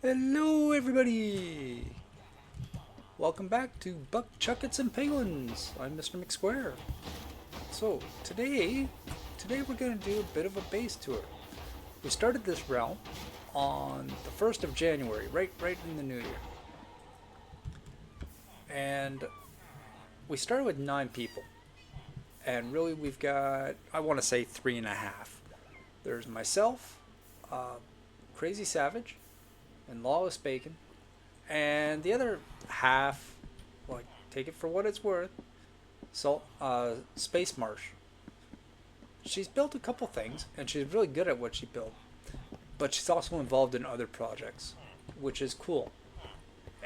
Hello everybody! Welcome back to Buck-Chuckets and Piglins. I'm Mr. McSquare. So today we're going to do a bit of a base tour. We started this realm on the 1st of January, right in the new year. And we started with 9 people. And really we've got, I want to say 3.5. There's myself, Crazy Savage, and Lawless Bacon, and the other half, like, take it for what it's worth, Space Marsh. She's built a couple things, and she's really good at what she built, but she's also involved in other projects, which is cool.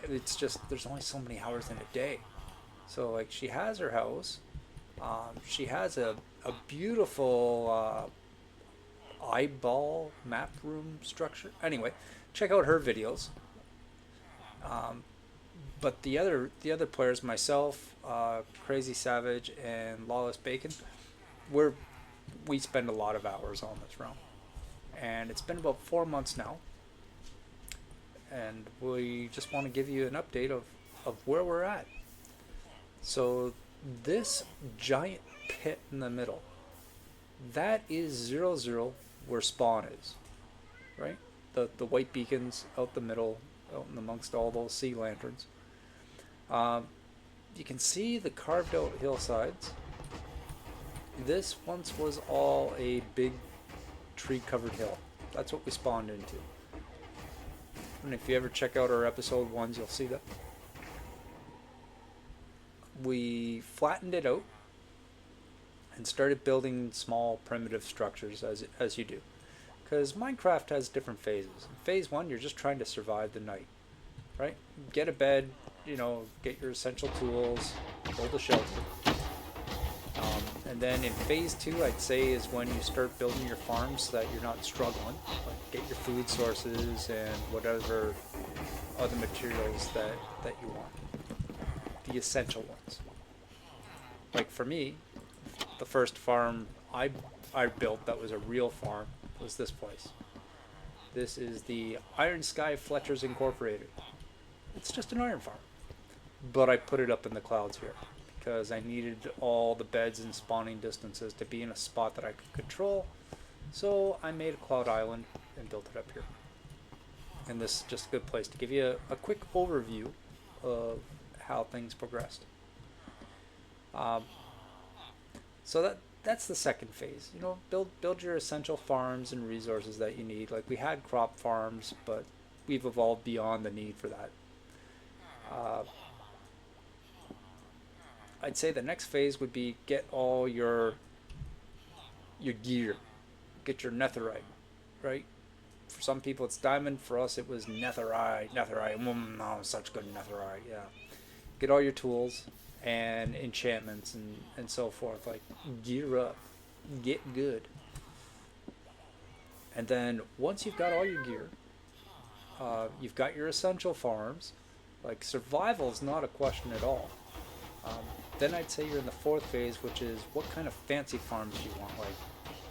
It's just there's only so many hours in a day, so like she has her house, she has a beautiful eyeball map room structure. Anyway, check out her videos. But the other players, myself, Crazy Savage, and Lawless Bacon, we spend a lot of hours on this realm, and it's been about 4 months now, and we just want to give you an update of where we're at. So this giant pit in the middle, that is 0, where spawn is, right? The white beacons out the middle, out in amongst all those sea lanterns. You can see the carved out hillsides. This once was all a big tree covered hill. That's what we spawned into. And if you ever check out our episode 1s, you'll see that. We flattened it out and started building small primitive structures as you do. Because Minecraft has different phases. In phase 1, you're just trying to survive the night, right? Get a bed, get your essential tools, build a shelter. And then in phase 2, I'd say, is when you start building your farms so that you're not struggling. Like get your food sources and whatever other materials that you want. The essential ones. Like for me, the first farm I built that was a real farm was this place. This is the Iron Sky Fletchers Incorporated. It's just an iron farm, but I put it up in the clouds here because I needed all the beds and spawning distances to be in a spot that I could control, so I made a cloud island and built it up here. And this is just a good place to give you a quick overview of how things progressed. So that's the second phase. Build your essential farms and resources that you need. Like we had crop farms, but we've evolved beyond the need for that. I'd say the next phase would be get all your gear, get your netherite, right? For some people it's diamond. For us it was netherite. Such good netherite. Yeah. Get all your tools and enchantments and so forth. Like gear up, get good. And then once you've got all your gear, you've got your essential farms. Like survival is not a question at all. Then I'd say you're in the 4th phase, which is what kind of fancy farms do you want? Like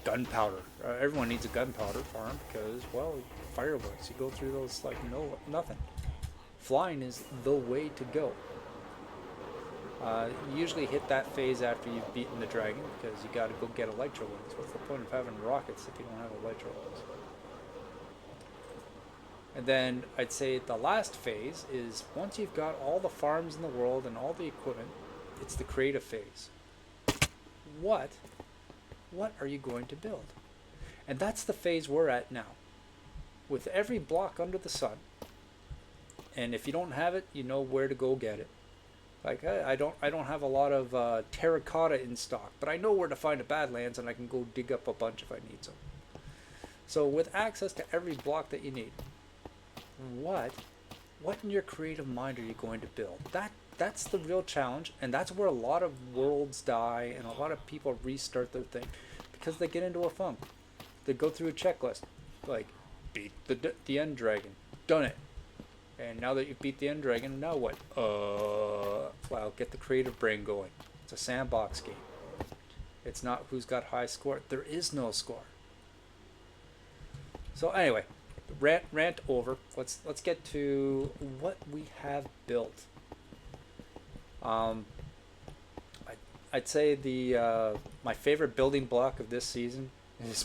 gunpowder. Everyone needs a gunpowder farm because, well, fireworks. You go through those like nothing. Flying is the way to go. You usually hit that phase after you've beaten the dragon because you got to go get elytra wings. What's the point of having rockets if you don't have elytra wings? And then I'd say the last phase is once you've got all the farms in the world and all the equipment, it's the creative phase. What are you going to build? And that's the phase we're at now. With every block under the sun, and if you don't have it, you know where to go get it. Like I don't have a lot of terracotta in stock, but I know where to find a Badlands, and I can go dig up a bunch if I need some. So with access to every block that you need, what in your creative mind are you going to build? That's the real challenge, and that's where a lot of worlds die and a lot of people restart their thing because they get into a funk. They go through a checklist, like beat the end dragon, done it. And now that you've beat the end dragon, now what? Well, get the creative brain going. It's a sandbox game. It's not who's got high score. There is no score. So anyway, Rant over. Let's get to what we have built. Um, I, I'd say the my favorite building block of this season is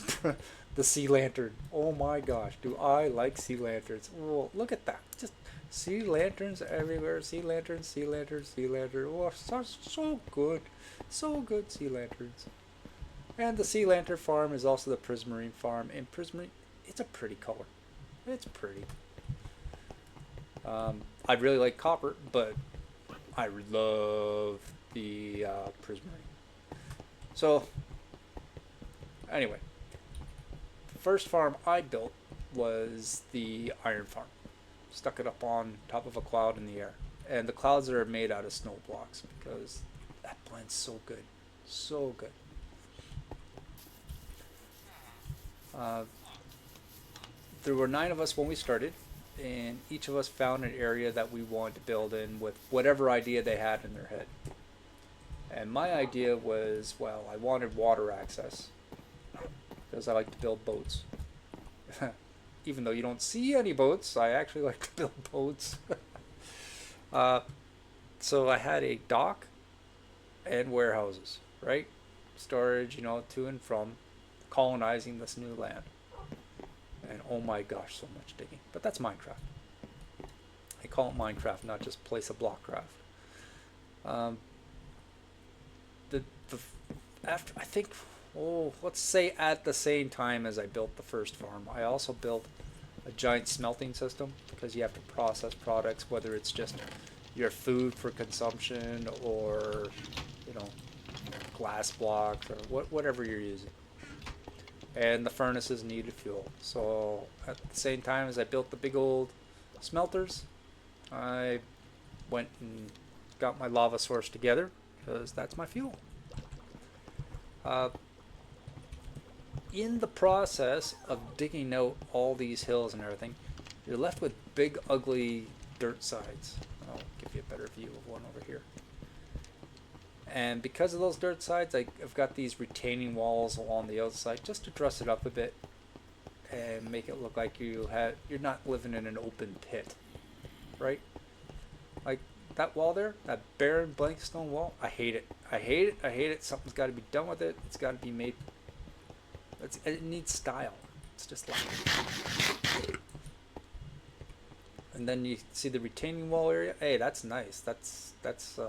the sea lantern. Oh my gosh, do I like sea lanterns? Oh, look at that! Just sea lanterns everywhere. Sea lanterns, sea lanterns, sea lanterns. Oh, so good, so good sea lanterns. And the sea lantern farm is also the prismarine farm. And prismarine, it's a pretty color. It's pretty. I really like copper, but I love the prismarine. So, anyway, the first farm I built was the iron farm. Stuck it up on top of a cloud in the air. And the clouds are made out of snow blocks because that blends so good. So good. Uh, there were 9 of us when we started, and each of us found an area that we wanted to build in with whatever idea they had in their head. And my idea was, well, I wanted water access because I like to build boats. Even though you don't see any boats, I actually like to build boats. So I had a dock and warehouses, right? Storage, to and from colonizing this new land. And oh my gosh, so much digging. But that's Minecraft. I call it Minecraft, not just place a block craft. The after I think, let's say at the same time as I built the first farm, I also built a giant smelting system because you have to process products, whether it's just your food for consumption or glass blocks or whatever you're using. And the furnaces needed fuel. So at the same time as I built the big old smelters, I went and got my lava source together because that's my fuel. In the process of digging out all these hills and everything, you're left with big ugly dirt sides. I'll give you a better view of one over here. And because of those dirt sides, I've got these retaining walls along the outside just to dress it up a bit and make it look like you're not living in an open pit, right? Like that wall there, that barren blank stone wall, I hate it. I hate it. I hate it. Something's got to be done with it. It's got to be made. It needs style. It's just like. And then you see the retaining wall area. Hey, that's nice. That's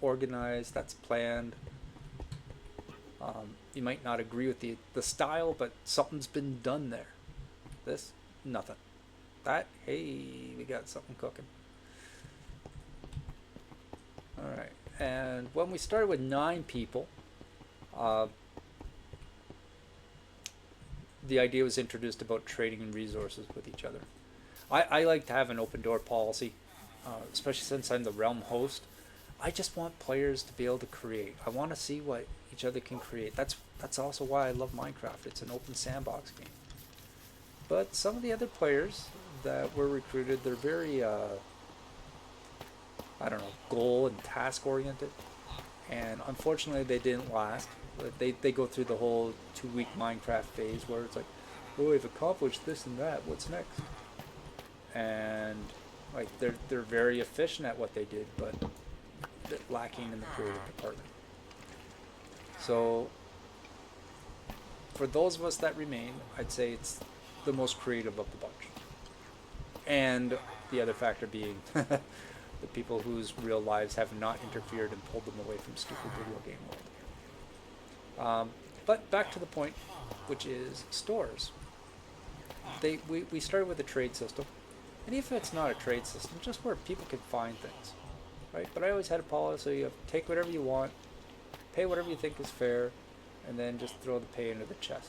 organized. That's planned. You might not agree with the style, but something's been done there. This, nothing. That, hey, we got something cooking. All right. And when we started with 9 people, the idea was introduced about trading resources with each other. I like to have an open door policy, especially since I'm the realm host. I just want players to be able to create. I want to see what each other can create. That's also why I love Minecraft. It's an open sandbox game. But some of the other players that were recruited, they're very, goal and task oriented. And unfortunately, they didn't last. They go through the whole 2-week Minecraft phase where it's like, oh, we've accomplished this and that. What's next? And like they're very efficient at what they did, but a bit lacking in the creative department. So for those of us that remain, I'd say it's the most creative of the bunch. And the other factor being the people whose real lives have not interfered and pulled them away from stupid video game world. But back to the point, which is stores. We started with a trade system. And even if it's not a trade system, just where people can find things, right? But I always had a policy of take whatever you want, pay whatever you think is fair, and then just throw the pay into the chest.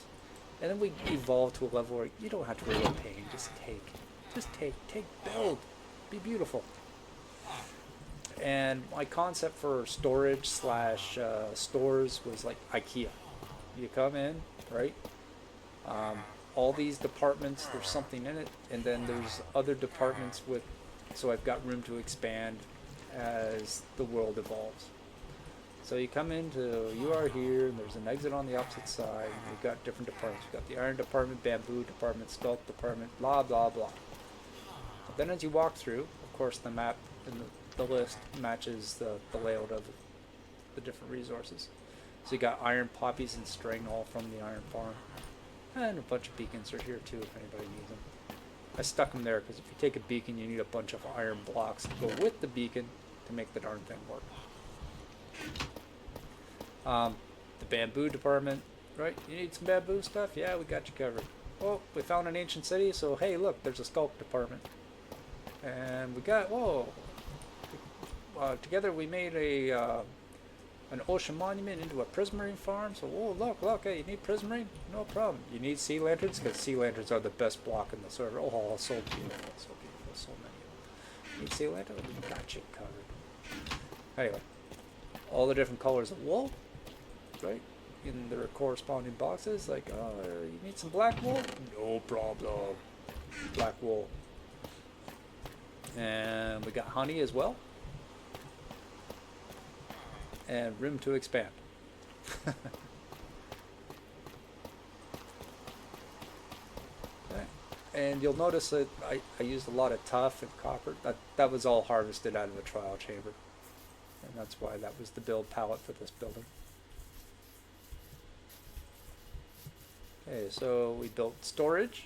And then we evolved to a level where you don't have to worry about paying, just take, build, be beautiful. And my concept for storage / stores was like IKEA. You come in, right? All these departments, there's something in it, and then there's other departments so I've got room to expand as the world evolves. So you come into, you are here, and there's an exit on the opposite side. And we've got different departments. We've got the iron department, bamboo department, sculpt department, blah, blah, blah. But then as you walk through, of course the map and the list matches the layout of the different resources. So you got iron poppies and string all from the iron farm. And a bunch of beacons are here too if anybody needs them. I stuck them there because if you take a beacon you need a bunch of iron blocks to go with the beacon to make the darn thing work. The bamboo department, right? You need some bamboo stuff? Yeah, we got you covered. Oh, we found an ancient city, so hey, look, there's a sculpt department. And we got, whoa, together we made an ocean monument into a prismarine farm. So, whoa, look, hey, you need prismarine? No problem. You need sea lanterns? Because sea lanterns are the best block in the server. Oh, so beautiful, so many of them. You need sea lanterns? We got you covered. Anyway, all the different colors of wool, right? In their corresponding boxes, like, oh, you need some black wool? No problem. Black wool. And we got honey as well. And room to expand. Okay. And you'll notice that I used a lot of tuff and copper. That was all harvested out of the trial chamber. And that's why that was the build palette for this building. Okay, so we built storage,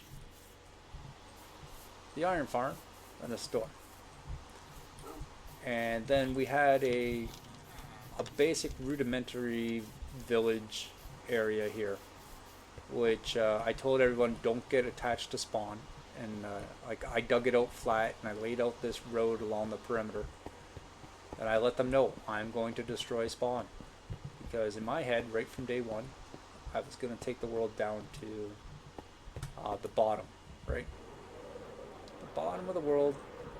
the iron farm, and the store. And then we had a basic rudimentary village area here, which I told everyone don't get attached to spawn. And like I dug it out flat and I laid out this road along the perimeter. And I let them know I'm going to destroy spawn. Because in my head, right from day one, I was going to take the world down to the bottom, right? The bottom of the world,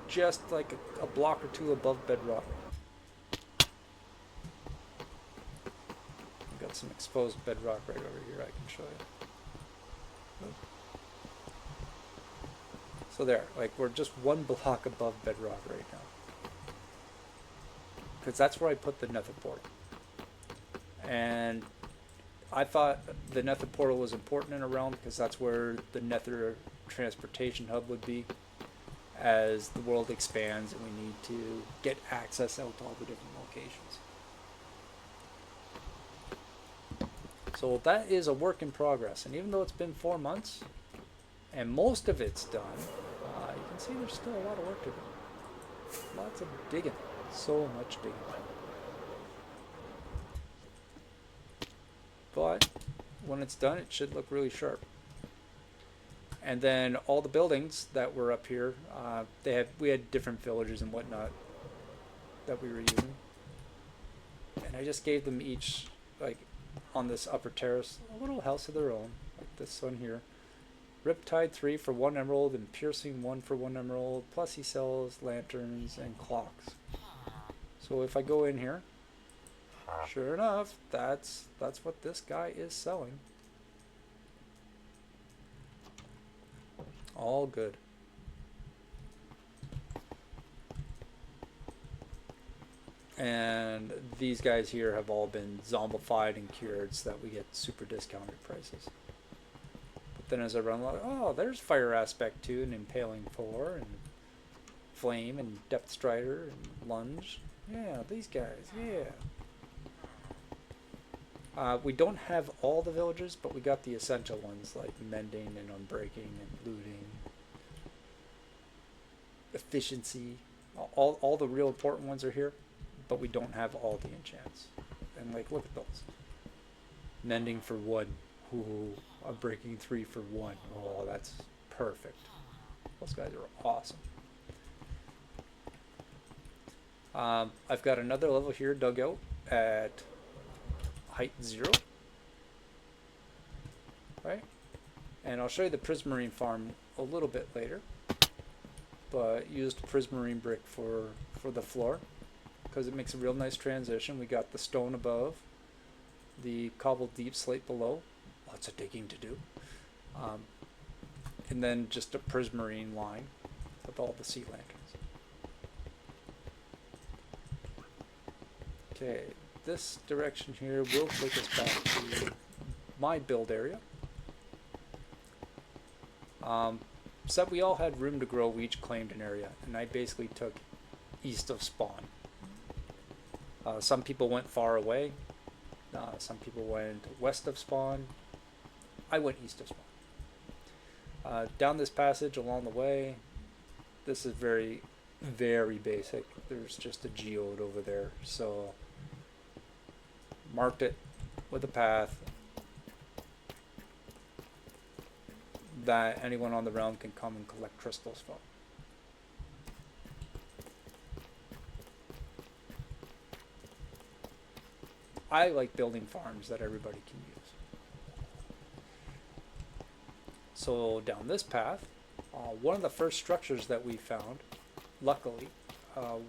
just like a block or two above bedrock. I've got some exposed bedrock right over here I can show you. So there, like we're just one block above bedrock right now. Because that's where I put the nether portal. And I thought the nether portal was important in a realm because that's where the nether transportation hub would be as the world expands and we need to get access out to all the different locations. So that is a work in progress, and even though it's been 4 months and most of it's done, you can see there's still a lot of work to do. Lots of digging, so much digging. But when it's done, it should look really sharp. And then all the buildings that were up here, we had different villagers and whatnot that we were using. And I just gave them each, like on this upper terrace, a little house of their own, like this one here. Riptide 3 for 1 emerald and Piercing 1 for 1 emerald, plus he sells lanterns and clocks. So if I go in here, sure enough, that's what this guy is selling. All good. And these guys here have all been zombified and cured so that we get super discounted prices. But then as I run along, oh, there's Fire Aspect 2 and Impaling 4 and Flame and Depth Strider and Lunge. Yeah, these guys, yeah. We don't have all the villagers, but we got the essential ones like mending and unbreaking and looting, efficiency. All the real important ones are here, but we don't have all the enchants. And like, look at those. Mending for 1. Ooh, unbreaking 3 for 1. Oh, that's perfect. Those guys are awesome. I've got another level here dug out at height 0, right? And I'll show you the prismarine farm a little bit later, but used prismarine brick for the floor because it makes a real nice transition. We got the stone above, the cobbled deep slate below, lots of digging to do, and then just a prismarine line with all the sea lanterns. Okay. this direction here will take us back to my build area. So we all had room to grow, we each claimed an area, and I basically took east of spawn. Some people went far away, some people went west of spawn. I went east of spawn. Down this passage along the way, this is very, very basic. There's just a geode over there, so marked it with a path that anyone on the realm can come and collect crystals from. I like building farms that everybody can use. So down this path, one of the first structures that we found, luckily,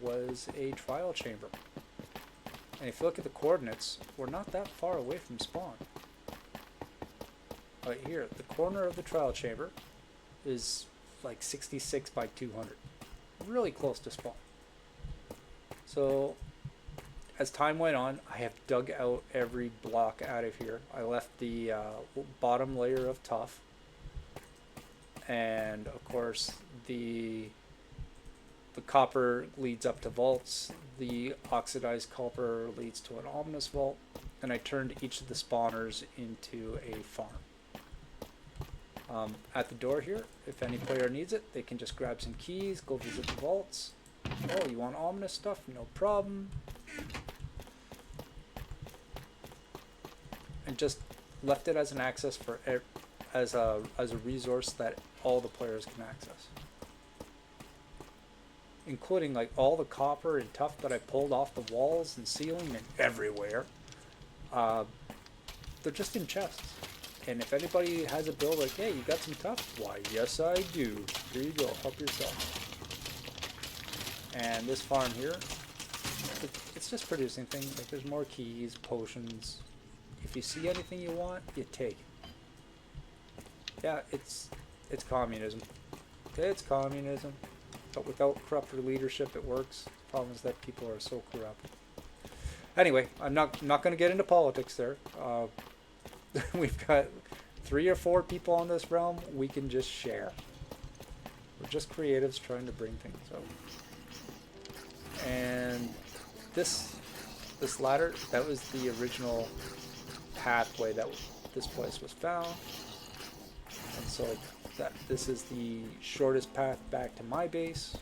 was a trial chamber. And if you look at the coordinates, we're not that far away from spawn. Right here, the corner of the trial chamber is like 66 by 200. Really close to spawn. So as time went on, I have dug out every block out of here. I left the bottom layer of tuff. And of course, the copper leads up to vaults. The oxidized copper leads to an ominous vault. And I turned each of the spawners into a farm. At the door here, if any player needs it, they can just grab some keys, go visit the vaults. Oh, you want ominous stuff? No problem. And just left it as an access for as a resource that all the players can access, including like all the copper and tuff that I pulled off the walls and ceiling and everywhere. They're just in chests. And if anybody has a build like, hey, you got some tuff? Why, yes I do. Here you go, help yourself. And this farm here, it's just producing things. Like there's more keys, potions. If you see anything you want, you take it. Yeah, it's communism. It's communism. But without corrupt leadership, it works. The problem is that people are so corrupt. Anyway, I'm not going to get into politics there. We've got 3 or 4 people on this realm. We can just share. We're just creatives trying to bring things out. And this ladder, that was the original pathway that this place was found. And so this is the shortest path back to my base.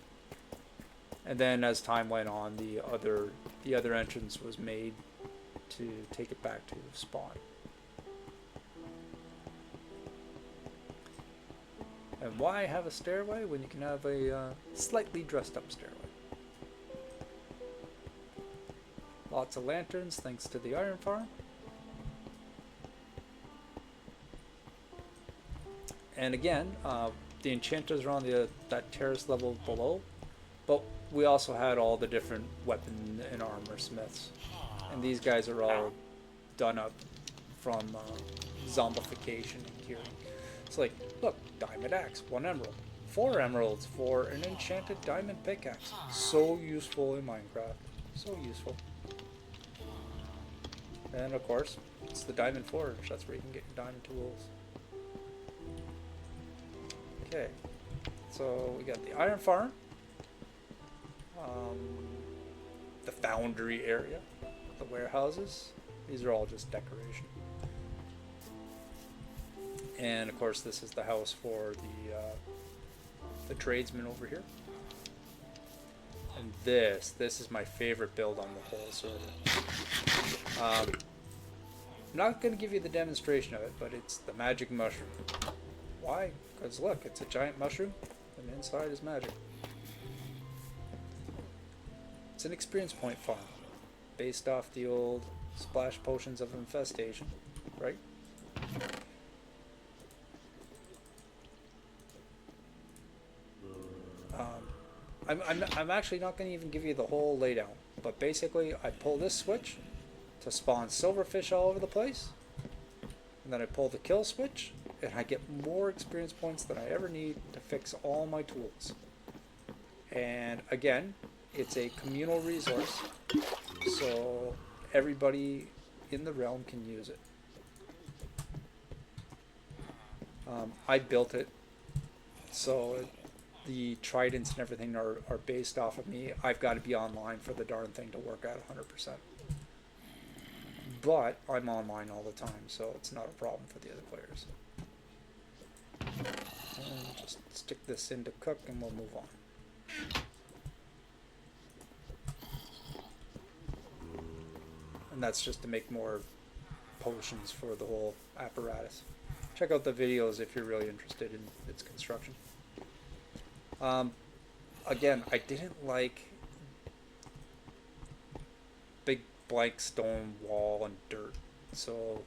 And then as time went on, the other entrance was made to take it back to spawn. And why have a stairway when you can have a slightly dressed up stairway? Lots of lanterns thanks to the iron farm. And again, the enchanters are on that terrace level below, but we also had all the different weapon and armor smiths. And these guys are all done up from zombification and curing. It's like, look, diamond axe, 1 emerald, 4 emeralds for an enchanted diamond pickaxe. So useful in Minecraft, so useful. And of course, it's the diamond forge. That's where you can get your diamond tools. Okay, so we got the iron farm, the foundry area, the warehouses. These are all just decoration. And of course, this is the house for the tradesman over here. And this is my favorite build on the whole server. I'm not going to give you the demonstration of it, but it's the magic mushroom. Why? Because look, it's a giant mushroom, and inside is magic. It's an experience point farm, based off the old splash potions of infestation, right? I'm actually not going to even give you the whole laydown, but basically I pull this switch to spawn silverfish all over the place, and then I pull the kill switch, and I get more experience points than I ever need to fix all my tools. And again, it's a communal resource, so everybody in the realm can use it. I built it, so the tridents and everything are based off of me. I've got to be online for the darn thing to work at 100%. But I'm online all the time, so it's not a problem for the other players. And just stick this in to cook and we'll move on. And that's just to make more potions for the whole apparatus. Check out the videos if you're really interested in its construction. Again, I didn't like big blank stone wall and dirt, so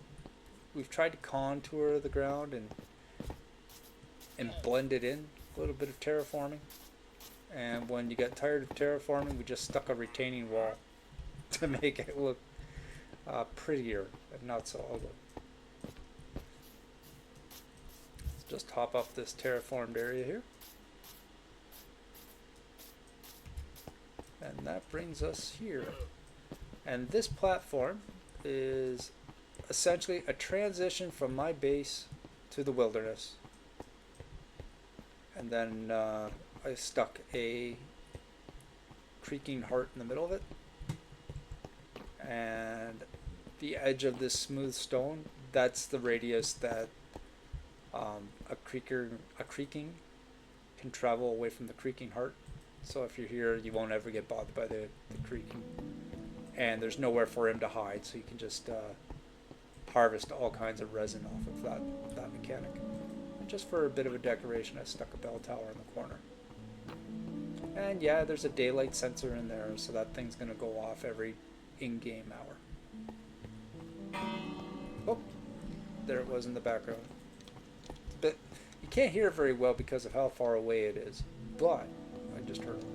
we've tried to contour the ground and blend it in, a little bit of terraforming. And when you get tired of terraforming, we just stuck a retaining wall to make it look prettier and not so ugly. Let's just hop up this terraformed area here. And that brings us here. And this platform is essentially a transition from my base to the wilderness. And then I stuck a creaking heart in the middle of it. And the edge of this smooth stone, that's the radius that a creaking can travel away from the creaking heart. So if you're here, you won't ever get bothered by the creaking. And there's nowhere for him to hide, so you can just harvest all kinds of resin off of that mechanic. And just for a bit of a decoration, I stuck a bell tower in the corner. And yeah, there's a daylight sensor in there, so that thing's going to go off every in-game hour. Oh, there it was in the background. But you can't hear it very well because of how far away it is. But I just heard it.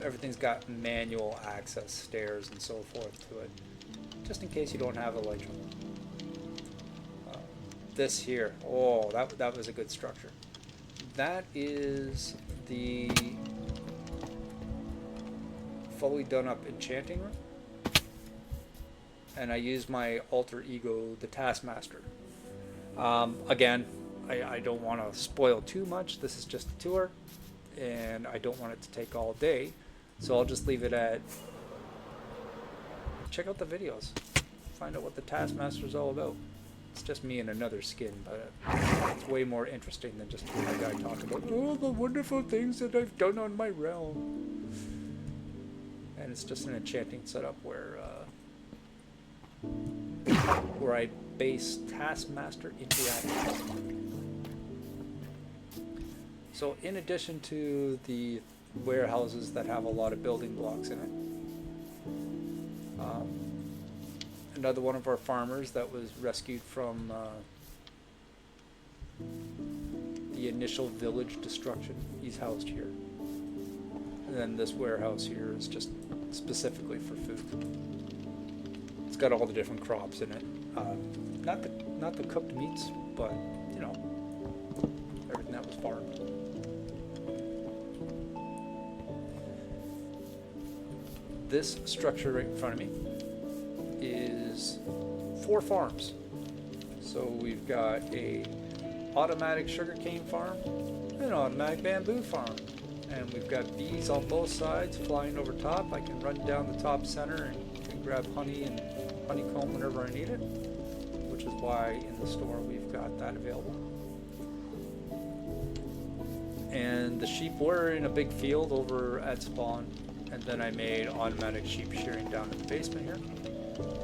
Everything's got manual access, stairs and so forth to it, just in case you don't have Elytra. This here, oh, that was a good structure. That is the fully done up enchanting room, and I use my alter ego, the Taskmaster. Again, I don't want to spoil too much. This is just a tour, and I don't want it to take all day, so I'll just leave it at check out the videos, find out what the Taskmaster is all about. It's just me in another skin, but it's way more interesting than just hearing a guy talk about all the wonderful things that I've done on my realm. And it's just an enchanting setup where I base Taskmaster interactions. So in addition to the warehouses that have a lot of building blocks in it, another one of our farmers that was rescued from the initial village destruction, he's housed here. And then this warehouse here is just specifically for food. It's got all the different crops in it. Not the cooked meats, but you know, everything that was farmed. This structure right in front of me is 4 farms. So we've got a automatic sugarcane farm, an automatic bamboo farm, and we've got bees on both sides flying over top. I can run down the top center and grab honey and honeycomb whenever I need it, which is why in the store we've got that available. And the sheep were in a big field over at spawn, and then I made automatic sheep shearing down in the basement here.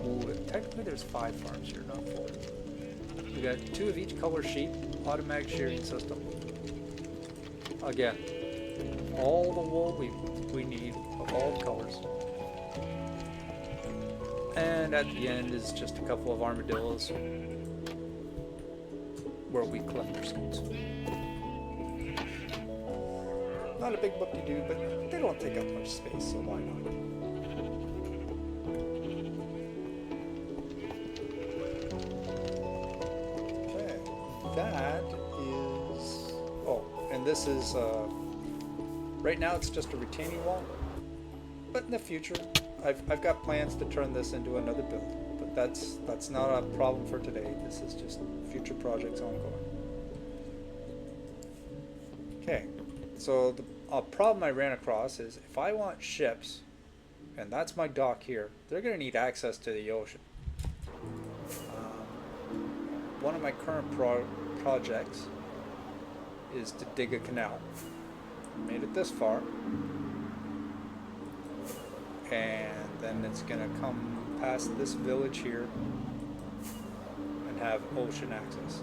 Ooh, technically there's 5 farms here, not 4. We got 2 of each color sheep, automatic shearing system. Again, all the wool we need of all colors. And at the end is just a couple of armadillos where we collect their skins. Not a big whoop-de-doo, but they don't take up much space, so why not? That is, and this is, right now it's just a retaining wall, but in the future I've got plans to turn this into another build, but that's not a problem for today. This is just future projects ongoing. Okay, so a problem I ran across is if I want ships, and that's my dock here, they're going to need access to the ocean. One of my current projects is to dig a canal. Made it this far, and then it's going to come past this village here and have ocean access.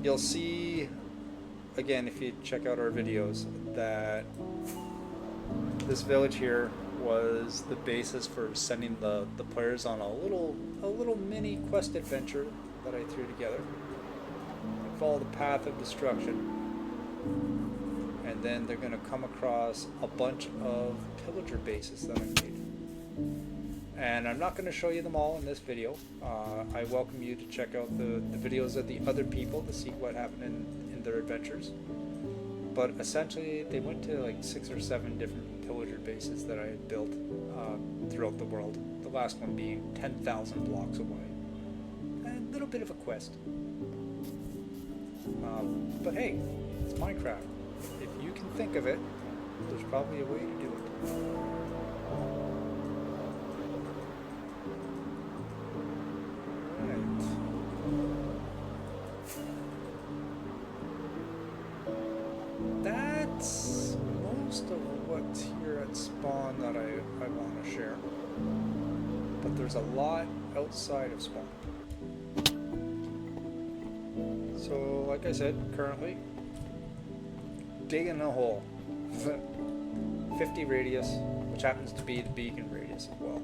You'll see, again, if you check out our videos, that this village here was the basis for sending the players on a little mini quest adventure that I threw together. They follow the path of destruction, and then they're going to come across a bunch of pillager bases that I made. And I'm not going to show you them all in this video. I welcome you to check out the videos of the other people to see what happened in their adventures. But essentially, they went to like 6 or 7 different pillager bases that I had built throughout the world. The last one being 10,000 blocks away. A little bit of a quest. But hey, it's Minecraft. If you can think of it, there's probably a way to do it. That's most of what's here at spawn that I want to share. But there's a lot outside of spawn. So, like I said, currently digging a hole. 50 radius, which happens to be the beacon radius as well.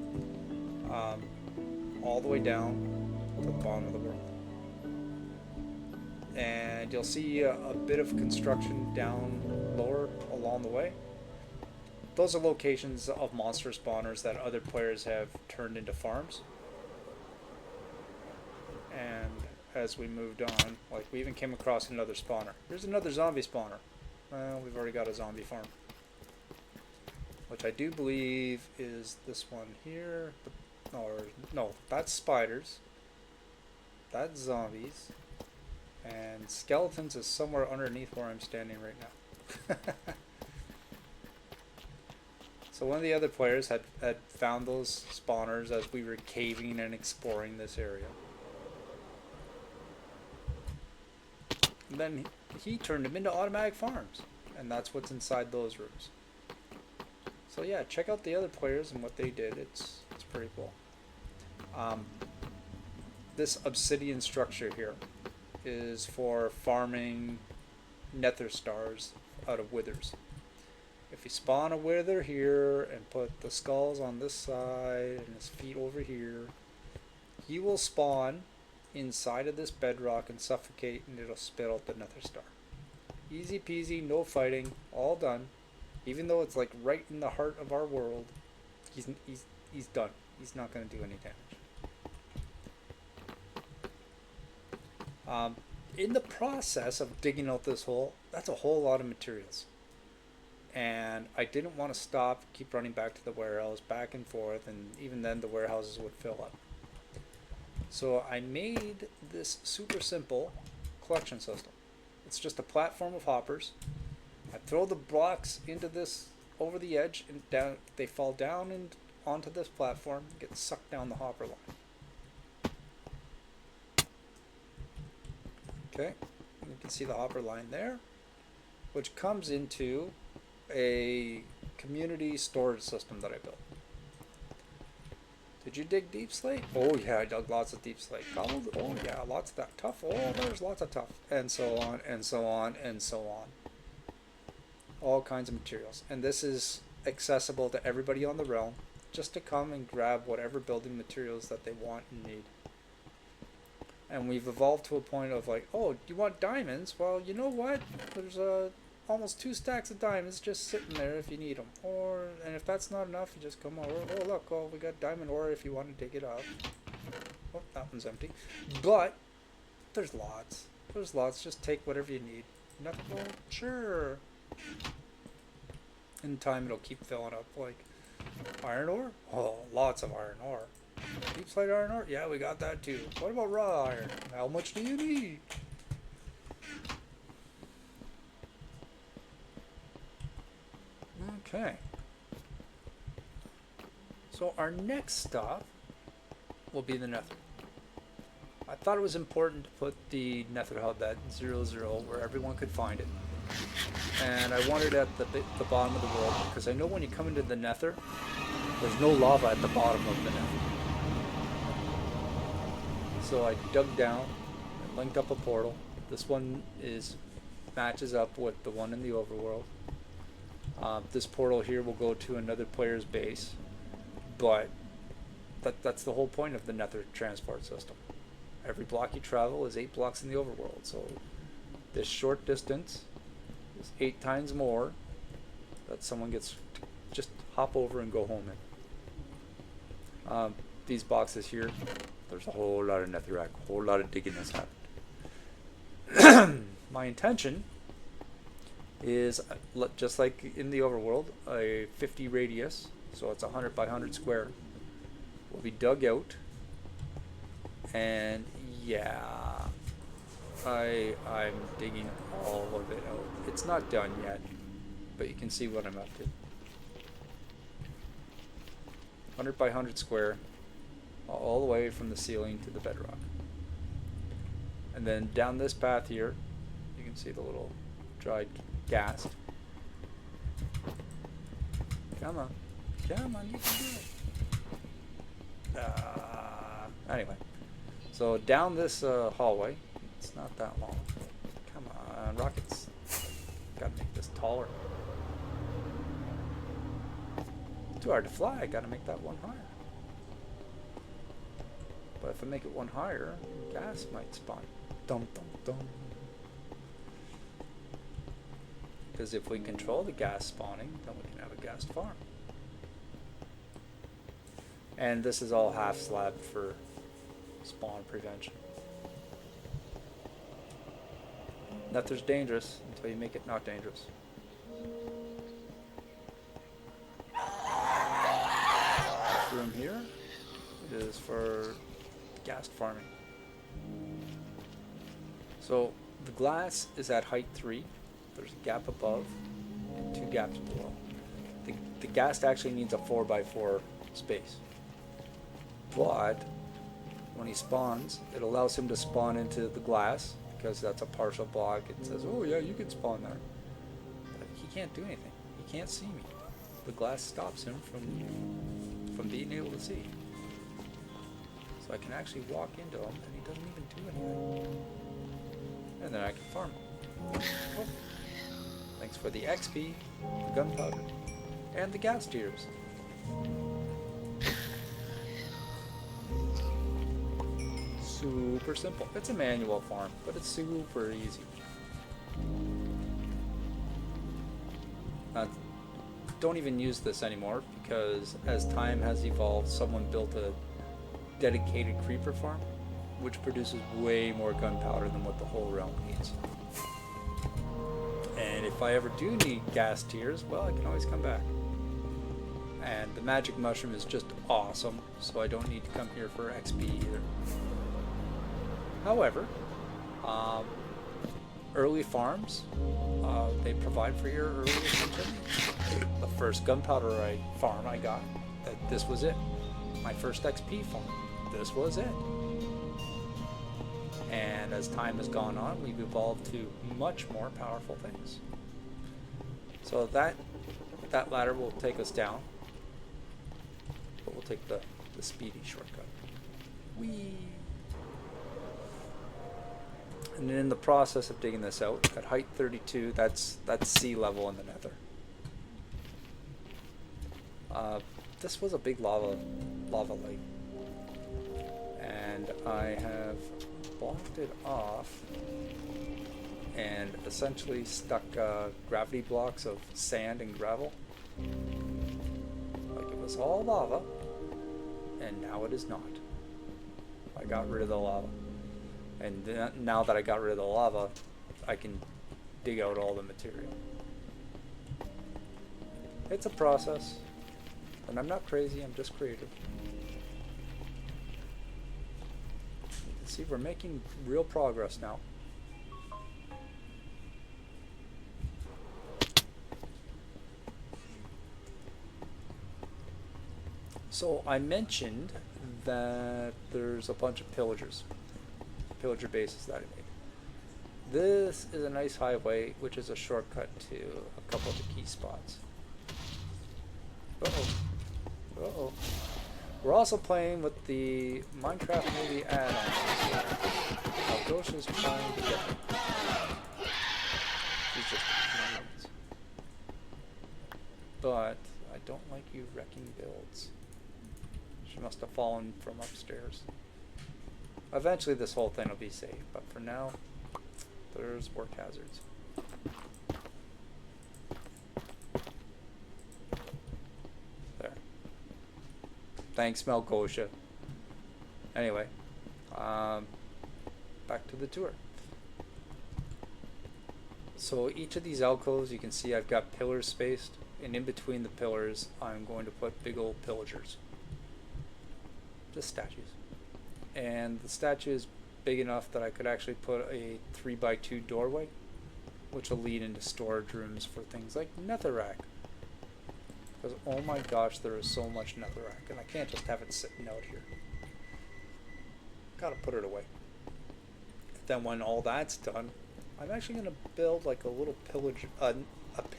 All the way down to the bottom of the world. And you'll see a bit of construction down lower along the way. Those are locations of monster spawners that other players have turned into farms. And as we moved on, like we even came across another spawner. Here's another zombie spawner. Well, we've already got a zombie farm, which I do believe is this one here. Or no, that's spiders. That's zombies. And skeletons is somewhere underneath where I'm standing right now. So one of the other players had found those spawners as we were caving and exploring this area. And then he turned them into automatic farms. And that's what's inside those rooms. So yeah, check out the other players and what they did. It's pretty cool. This obsidian structure here is for farming nether stars out of withers. If you spawn a wither here and put the skulls on this side and his feet over here, he will spawn inside of this bedrock and suffocate, and it'll spit out the nether star. Easy peasy, no fighting, all done. Even though it's like right in the heart of our world, he's done. He's not going to do any damage. In the process of digging out this hole, that's a whole lot of materials. And I didn't want to stop, keep running back to the warehouse, back and forth, and even then the warehouses would fill up. So I made this super simple collection system. It's just a platform of hoppers. I throw the blocks into this over the edge and down. They fall down and onto this platform, get sucked down the hopper line. Okay, you can see the hopper line there, which comes into a community storage system that I built. Did you dig deep slate? Oh yeah, I dug lots of deep slate. Oh yeah, lots of that. Tough. Oh, there's lots of tough. And so on, and so on, and so on. All kinds of materials. And this is accessible to everybody on the realm, just to come and grab whatever building materials that they want and need. And we've evolved to a point of like, oh, you want diamonds? Well, you know what? There's almost 2 stacks of diamonds just sitting there if you need them. And if that's not enough, you just come over. Oh, look, oh, we got diamond ore if you want to dig it up. Oh, that one's empty. But there's lots. There's lots. Just take whatever you need. Nothing. Well, sure. In time, it'll keep filling up. Like iron ore? Oh, lots of iron ore. Deep slate iron ore? Yeah, we got that too. What about raw iron? How much do you need? Okay. So our next stop will be the Nether. I thought it was important to put the Nether hub at 0, 0 where everyone could find it. And I wanted it at the bottom of the world because I know when you come into the Nether, there's no lava at the bottom of the Nether. So I dug down and linked up a portal. This one matches up with the one in the overworld. This portal here will go to another player's base, but that's the whole point of the Nether transport system. Every block you travel is 8 blocks in the overworld, so this short distance is 8 times more that someone gets to just hop over and go home in. These boxes here, there's a whole lot of netherrack, a whole lot of digging that's happened. My intention is, just like in the overworld, a 50 radius, so it's 100 by 100 square, will be dug out, and yeah, I'm digging all of it out. It's not done yet, but you can see what I'm up to. 100 by 100 square, all the way from the ceiling to the bedrock. And then down this path here, you can see the little dried gas. Come on, you can do it. Anyway, so down this hallway, it's not that long. Come on, rockets. Gotta make this taller. Too hard to fly, I gotta make that one higher. But if I make it one higher, gas might spawn. Dum dum dum. Because if we control the gas spawning, then we can have a gas farm. And this is all half slab for spawn prevention. Nether's dangerous until you make it not dangerous. This room here is for gas farming. So the glass is at height 3. There's a gap above and 2 gaps below. The ghast actually needs a 4x4 space. But when he spawns, it allows him to spawn into the glass because that's a partial block. It says, oh yeah, you can spawn there. But he can't do anything. He can't see me. The glass stops him from being able to see. So I can actually walk into him and he doesn't even do anything. And then I can farm him. Oh. Thanks for the XP, the gunpowder, and the gas tiers. Super simple. It's a manual farm, but it's super easy. Don't even use this anymore because as time has evolved, someone built a dedicated creeper farm, which produces way more gunpowder than what the whole realm needs. And if I ever do need gas tiers, well, I can always come back. And the magic mushroom is just awesome, so I don't need to come here for XP either. However, early farms, they provide for your early activity. The first gunpowder farm I got, this was it. My first XP farm, this was it. And as time has gone on, we've evolved to much more powerful things. So that ladder will take us down, but we'll take the speedy shortcut. Whee! And in the process of digging this out, at height 32, that's sea level in the Nether. This was a big lava lake, and I have blocked it off and essentially stuck gravity blocks of sand and gravel. Like it was all lava, and now it is not. I got rid of the lava. And now that I got rid of the lava, I can dig out all the material. It's a process. And I'm not crazy, I'm just creative. You can see we're making real progress now. So I mentioned that there's a bunch of pillager bases that I made. This is a nice highway, which is a shortcut to a couple of the key spots. Uh-oh. Uh-oh. We're also playing with the Minecraft movie add-on. Gosha's trying to get me. She's just ignorant. But I don't like you wrecking builds. She must have fallen from upstairs. Eventually this whole thing will be safe, but for now, there's work hazards. There. Thanks, Malgosha. Anyway, back to the tour. So each of these alcoves, you can see I've got pillars spaced, and in between the pillars, I'm going to put big old pillagers. Just statues. And the statue is big enough that I could actually put a 3x2 doorway, which will lead into storage rooms for things like netherrack. Because oh my gosh, there is so much netherrack, and I can't just have it sitting out here. Gotta put it away. Then when all that's done, I'm actually gonna build like a little a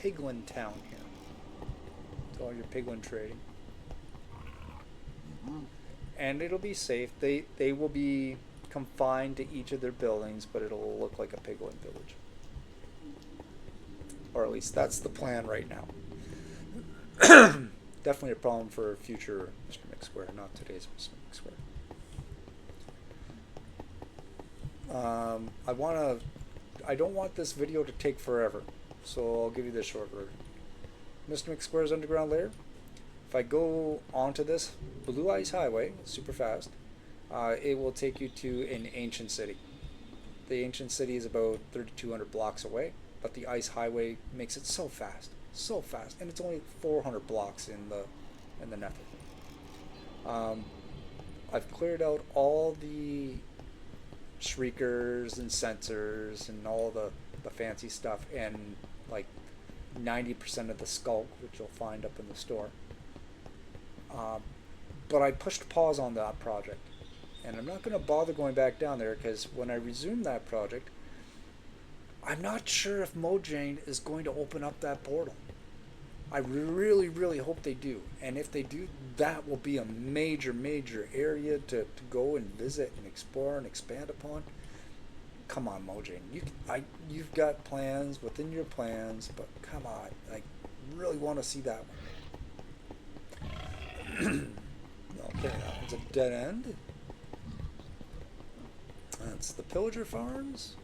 piglin town here. So all your piglin trading. And it'll be safe. They will be confined to each of their buildings, but it'll look like a piglin village. Or at least that's the plan right now. Definitely a problem for future Mr. McSquare, not today's Mr. McSquare. I don't want this video to take forever, so I'll give you the short version. Mr. McSquare's underground lair. If I go onto this blue ice highway super fast, it will take you to an ancient city. The ancient city is about 3,200 blocks away, but the ice highway makes it so fast, and it's only 400 blocks in the nether. I've cleared out all the shriekers and sensors and all the fancy stuff, and like 90% of the skulk, which you'll find up in the store. But I pushed pause on that project, and I'm not going to bother going back down there, because when I resume that project, I'm not sure if Mojang is going to open up that portal. I really, really hope they do, and if they do, that will be a major area to go and visit and explore and expand upon. Come on, Mojang, you've got plans within your plans, but come on, I really want to see that one. Okay, that one's a dead end. That's the pillager farms,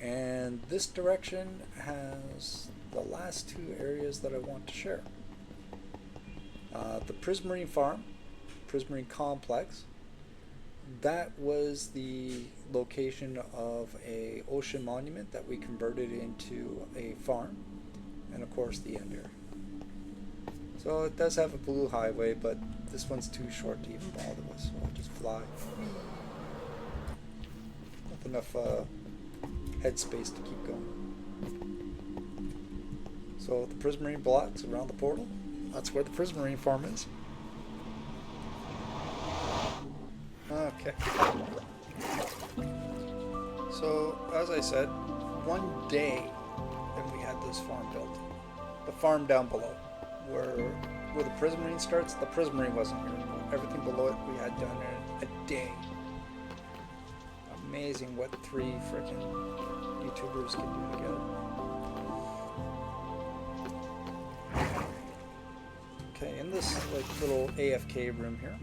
and this direction has the last two areas that I want to share. The Prismarine farm, Prismarine complex, that was the location of a ocean monument that we converted into a farm, and of course the end area. So it does have a blue highway, but this one's too short to even bother with, so I'll just fly. Not enough headspace to keep going. So the Prismarine blocks around the portal, that's where the Prismarine farm is. Okay. So, as I said, one day then we had this farm built. The farm down below, where the Prismarine starts, the Prismarine wasn't here. Everything below it we had done in a day. Amazing what three freaking YouTubers can do together. Okay, in this like little AFK room here,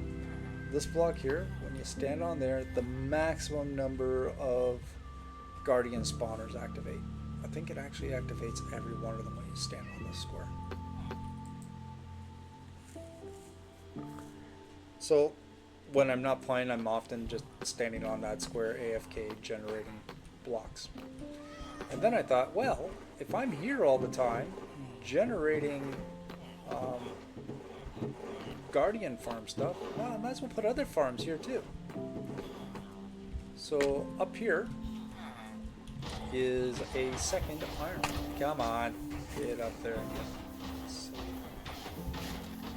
this block here, when you stand on there, the maximum number of Guardian spawners activate. I think it actually activates every one of them when you stand on this square. So when I'm not playing, I'm often just standing on that square AFK generating blocks. And then I thought, well, if I'm here all the time generating Guardian farm stuff, well, I might as well put other farms here too. So up here is a second iron. Come on, get up there.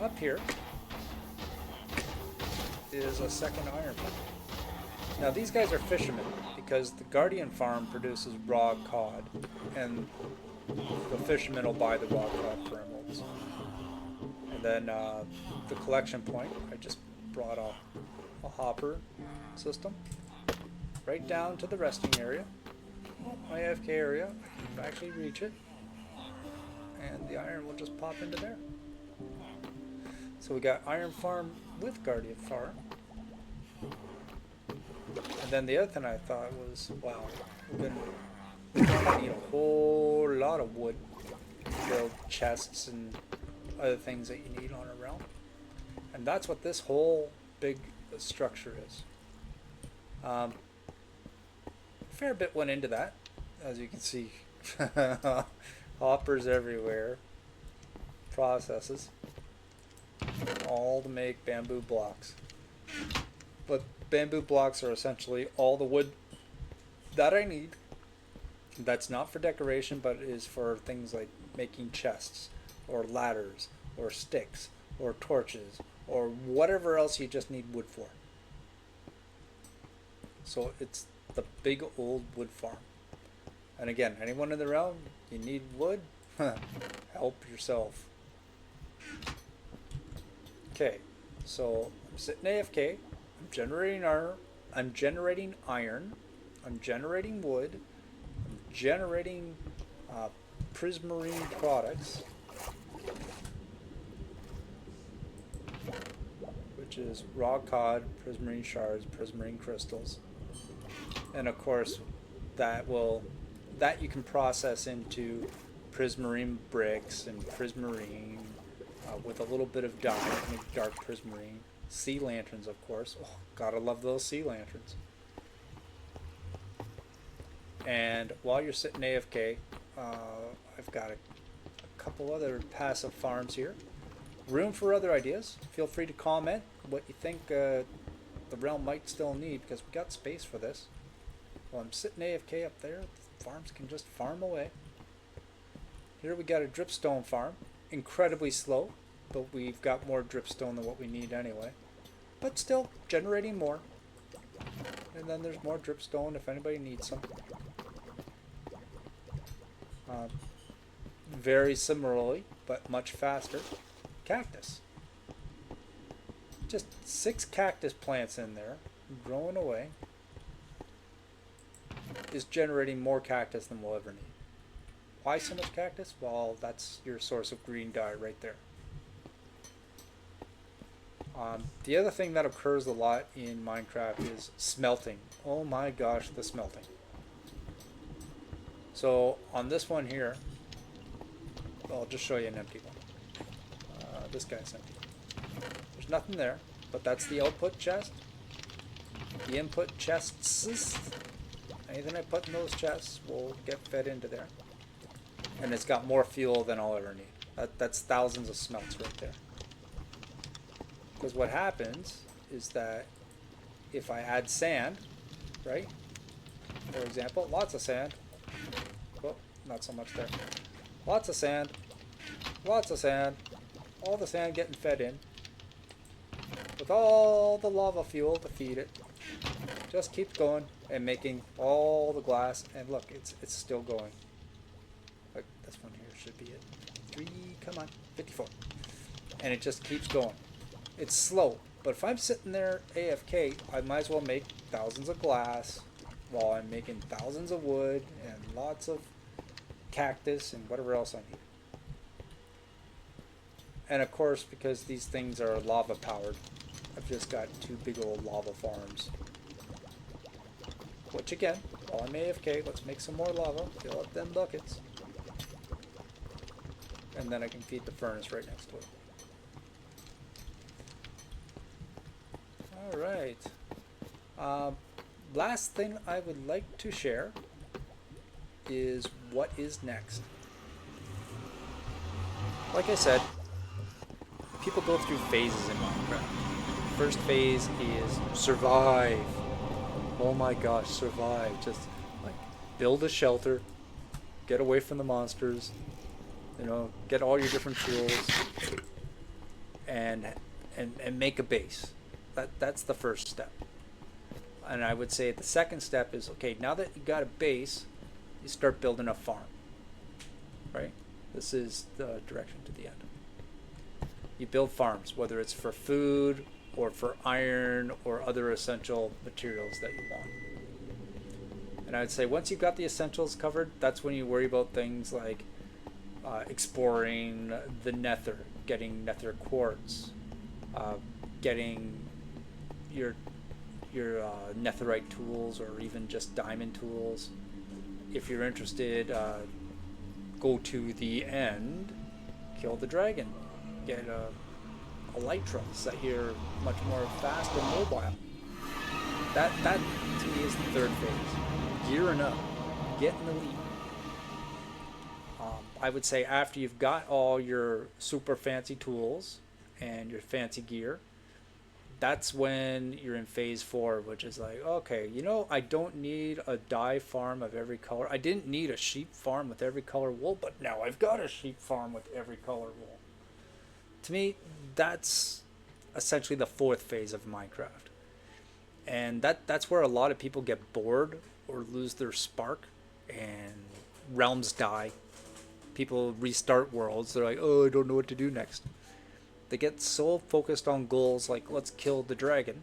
Up here is a second iron farm. Now these guys are fishermen because the Guardian farm produces raw cod, and the fishermen will buy the raw cod for emeralds. And then the collection point, I just brought a hopper system right down to the resting area. My AFK area, I can actually reach it, and the iron will just pop into there. So we got iron farm with Guardian farm. And then the other thing I thought was, wow, we're gonna need a whole lot of wood to build chests and other things that you need on a realm. And that's what this whole big structure is. A fair bit went into that, as you can see. Hoppers everywhere, processes, all to make bamboo blocks. But bamboo blocks are essentially all the wood that I need. That's not for decoration, but is for things like making chests, or ladders, or sticks, or torches, or whatever else you just need wood for. So it's the big old wood farm. And again, anyone in the realm, you need wood? Help yourself. Okay, so I'm sitting AFK. I'm generating iron. I'm generating wood. I'm generating prismarine products, which is raw cod, prismarine shards, prismarine crystals, and of course that you can process into prismarine bricks and prismarine with a little bit of dye, make dark prismarine. Sea lanterns, of course. Oh, gotta love those sea lanterns. And while you're sitting AFK, I've got a couple other passive farms here. Room for other ideas. Feel free to comment what you think the realm might still need, because we got space for this. While I'm sitting AFK up there, the farms can just farm away. Here we got a dripstone farm. Incredibly slow, but we've got more dripstone than what we need anyway. But still generating more. And then there's more dripstone if anybody needs some. Very similarly, but much faster, cactus. Just 6 cactus plants in there, growing away, is generating more cactus than we'll ever need. Why so much cactus? Well, that's your source of green dye right there. The other thing that occurs a lot in Minecraft is smelting. Oh my gosh, the smelting. So on this one here, I'll just show you an empty one. This guy's empty. There's nothing there, but that's the output chest. The input chests, anything I put in those chests will get fed into there. And it's got more fuel than I'll ever need. That's thousands of smelts right there. Because what happens is that if I add sand, right? For example, lots of sand. Oh, not so much there. Lots of sand. Lots of sand. All the sand getting fed in. With all the lava fuel to feed it. Just keeps going and making all the glass. And look, it's still going. Like this one here should be it. 3, come on, 54. And it just keeps going. It's slow, but if I'm sitting there AFK, I might as well make thousands of glass while I'm making thousands of wood and lots of cactus and whatever else I need. And of course, because these things are lava powered, I've just got 2 big old lava farms. Which again, while I'm AFK, let's make some more lava, fill up them buckets. And then I can feed the furnace right next to it. Alright. Last thing I would like to share is what is next. Like I said, people go through phases in Minecraft. First phase is survive. Oh my gosh, survive. Just like build a shelter, get away from the monsters, get all your different tools and and make a base. That's the first step. And I would say the second step is, okay, now that you got a base, you start building a farm. Right? This is the direction to the end. You build farms, whether it's for food or for iron or other essential materials that you want. And I'd say once you've got the essentials covered, that's when you worry about things like exploring the nether, getting nether quartz, getting your netherite tools, or even just diamond tools. If you're interested, go to the end, kill the dragon, get a elytra so that you're much more fast and mobile. That to me is the third phase. Gearing up, getting the lead. I would say after you've got all your super fancy tools and your fancy gear, that's when you're in phase 4, which is like, okay, I don't need a dye farm of every color. I didn't need a sheep farm with every color wool, but now I've got a sheep farm with every color wool. To me, that's essentially the 4th phase of Minecraft. And that's where a lot of people get bored or lose their spark and realms die. People restart worlds. They're like, oh, I don't know what to do next. They get so focused on goals like let's kill the dragon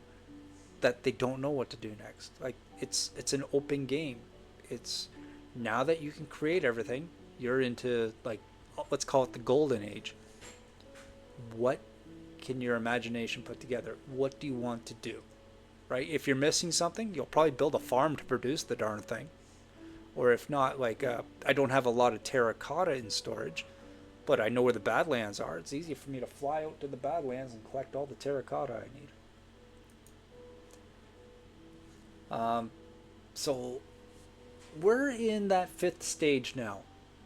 that they don't know what to do next. Like it's an open game. It's now that you can create everything, you're into, like, let's call it the golden age. What can your imagination put together? What do you want to do? Right? If you're missing something, you'll probably build a farm to produce the darn thing. Or if not, like I don't have a lot of terracotta in storage, but I know where the Badlands are. It's easy for me to fly out to the Badlands and collect all the terracotta I need. So we're in that 5th stage now,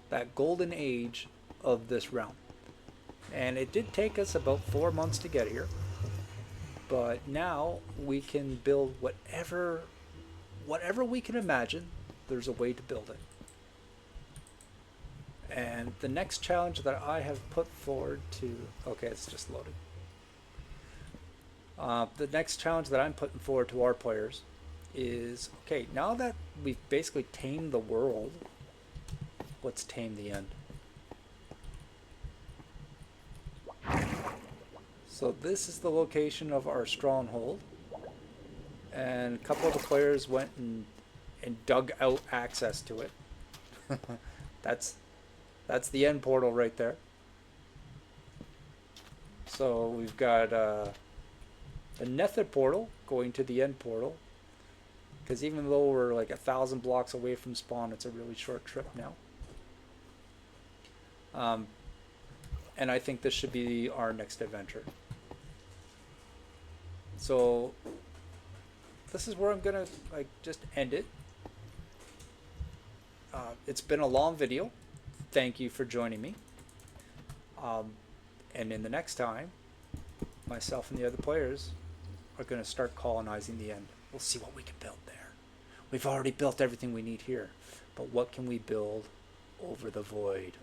that golden age of this realm. And it did take us about 4 months to get here. But now we can build whatever we can imagine. There's a way to build it. And the next challenge that I have put forward to... Okay, it's just loading. The next challenge that I'm putting forward to our players is, okay, now that we've basically tamed the world, let's tame the end. So this is the location of our stronghold. And a couple of the players went and dug out access to it. That's the end portal right there. So we've got a nether portal going to the end portal. Because even though we're like 1,000 blocks away from spawn, it's a really short trip now. And I think this should be our next adventure. So this is where I'm gonna just end it. It's been a long video. Thank you for joining me. And in the next time, myself and the other players are going to start colonizing the end. We'll see what we can build there. We've already built everything we need here, but what can we build over the void?